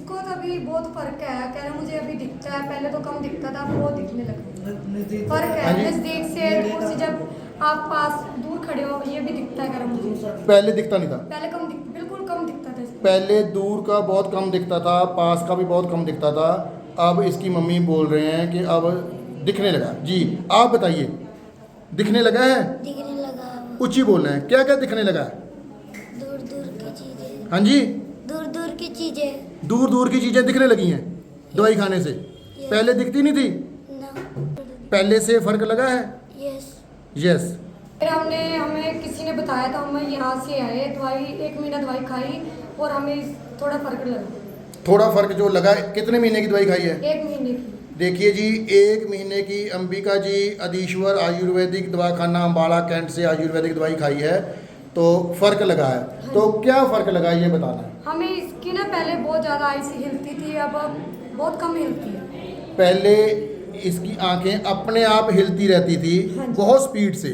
इसको तो अभी बहुत फर्क है, कह रहे मुझे अभी दिखता है, पहले तो कम दिखता था, अब बहुत दिखने लगा। फर्क है, नजदीक से दूर से, जब आप पास दूर खड़े हो ये भी दिखता है, कह रहा मुझे पहले दिखता नहीं था। पहले कम बिल्कुल कम दिखता था इसमें। पहले दूर का बहुत कम दिखता था, पास का भी बहुत कम दिखता था। अब इसकी मम्मी बोल रहे हैं कि अब दिखने लगा। जी आप बताइए, दिखने लगा है? दिखने लगा। ऊंची बोलना है, क्या क्या दिखने लगा है? दूर दूर की चीजें। हाँ जी, दूर दूर की चीजें। दूर दूर की चीज़ें दिखने लगी हैं दवाई खाने से। पहले दिखती नहीं थी, ना। पहले से फर्क लगा है? यस। यस। फिर हमें किसी ने बताया था, हम यहाँ से आए, दवाई 1 महीना दवाई खाई और हमें थोड़ा फर्क लगा। थोड़ा फर्क जो लगा, कितने महीने की दवाई खाई है? 1 महीने की। देखिए जी, 1 महीने की अंबिका जी अधीश्वर आयुर्वेदिक दवाखाना अम्बाला कैंट से आयुर्वेदिक दवाई खाई है तो फ़र्क लगा है। तो क्या फ़र्क लगा ये बताना है। हमें इसकी ना पहले बहुत ज़्यादा ऐसी हिलती थी, अब बहुत कम हिलती है। पहले इसकी आंखें अपने आप हिलती रहती थी हाँ जी। बहुत स्पीड से।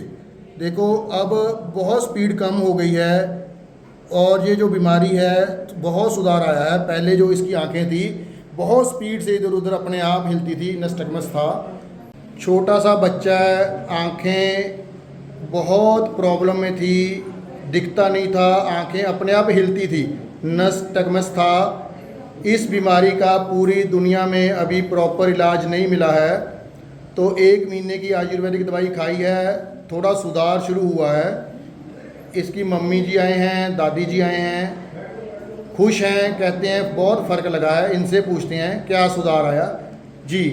देखो अब बहुत स्पीड कम हो गई है और ये जो बीमारी है बहुत सुधार आया है। पहले जो इसकी आंखें थी बहुत स्पीड से इधर उधर अपने आप हिलती थी, नस्टगमस था। छोटा सा बच्चा है, आंखें बहुत प्रॉब्लम में थी, दिखता नहीं था, आंखें अपने आप हिलती थी, नस्टगमस था। इस बीमारी का पूरी दुनिया में अभी प्रॉपर इलाज नहीं मिला है। तो 1 महीने की आयुर्वेदिक दवाई खाई है, थोड़ा सुधार शुरू हुआ है। इसकी मम्मी जी आए हैं, दादी जी आए हैं, खुश हैं, कहते हैं बहुत फ़र्क लगा है। इनसे पूछते हैं क्या सुधार आया। जी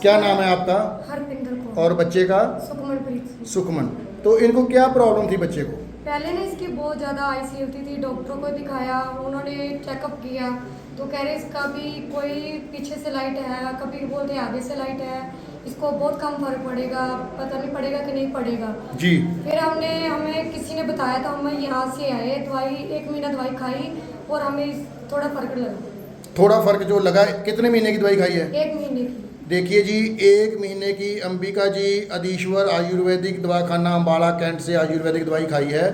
क्या नाम है आपका? हरपिंदर को। और बच्चे का? सुखमनप्रीत। सुखमन। तो इनको क्या प्रॉब्लम थी बच्चे को? पहले ना इसकी बहुत ज़्यादा आईसी होती थी, डॉक्टरों को दिखाया, उन्होंने चेकअप किया तो कह रहे इसका भी कोई पीछे से लाइट है, कभी बोलते आगे से लाइट है, इसको बहुत कम फर्क पड़ेगा, पता नहीं पड़ेगा कि नहीं पड़ेगा। जी फिर हमें किसी ने बताया था, हम यहाँ से आए, दवाई 1 महीना दवाई खाई और हमें थोड़ा फर्क लगा। थोड़ा फ़र्क जो लगा, कितने महीने की दवाई खाई है? 1 महीने की। देखिए जी, 1 महीने की अंबिका जी अधीश्वर आयुर्वेदिक दवाखाना अम्बाला कैंट से आयुर्वेदिक दवाई खाई है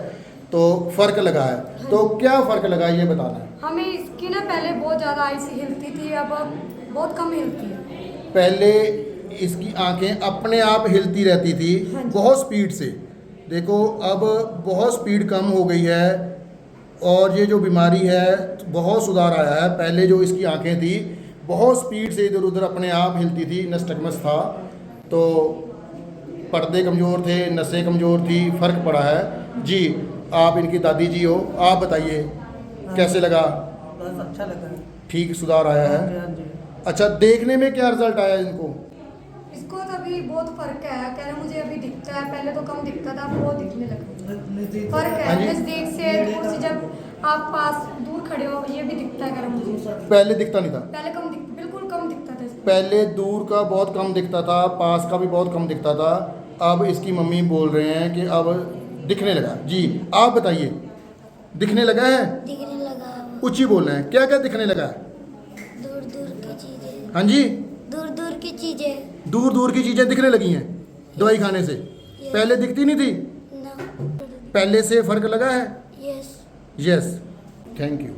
तो फ़र्क लगा है। तो क्या फ़र्क लगा ये बताना है। हमें इसकी ना पहले बहुत ज़्यादा ऐसी हिलती थी, अब बहुत कम हिलती है। पहले इसकी आंखें अपने आप हिलती रहती थी हाँ जी। बहुत स्पीड से। देखो अब बहुत स्पीड कम हो गई है और ये जो बीमारी है बहुत सुधार आया है। पहले जो इसकी आंखें थी बहुत स्पीड से इधर उधर अपने आप हिलती थी, नस्टगमस था। तो पर्दे कमज़ोर थे, नसें कमज़ोर थी, फ़र्क पड़ा है। जी आप इनकी दादी जी हो, आप बताइए कैसे लगा? बस अच्छा लगा। ठीक सुधार आया हाँ है। जी। अच्छा, देखने में क्या रिजल्ट आया इनको? इसको तो अभी बहुत फर्क है, कह रहे मुझे अभी दिखता है, पहले तो कम दिखता था, अब बहुत दिखने लगा। फर्क हाँ है, जी। नजदीक से दूर से, जब आप पास दूर खड़े हो ये भी दिखता है, कह रहा मुझे पहले दिखता नहीं था। पहले बिल्कुल कम दिखता था इसमें। पहले दूर का बहुत कम दिखता था, पास का भी बहुत कम दिखता था। अब इसकी मम्मी बोल रहे हैं कि अब दिखने लगा। जी आप बताइए, दिखने लगा है? दिखने लगा। ऊंची बोलना है, क्या क्या दिखने लगा है? दूर दूर की चीजें। हाँ जी, दूर दूर की चीजें। दूर दूर की चीज़ें दिखने लगी हैं दवाई खाने से। पहले दिखती नहीं थी, ना। पहले से फ़र्क लगा है? यस। यस। Thank you.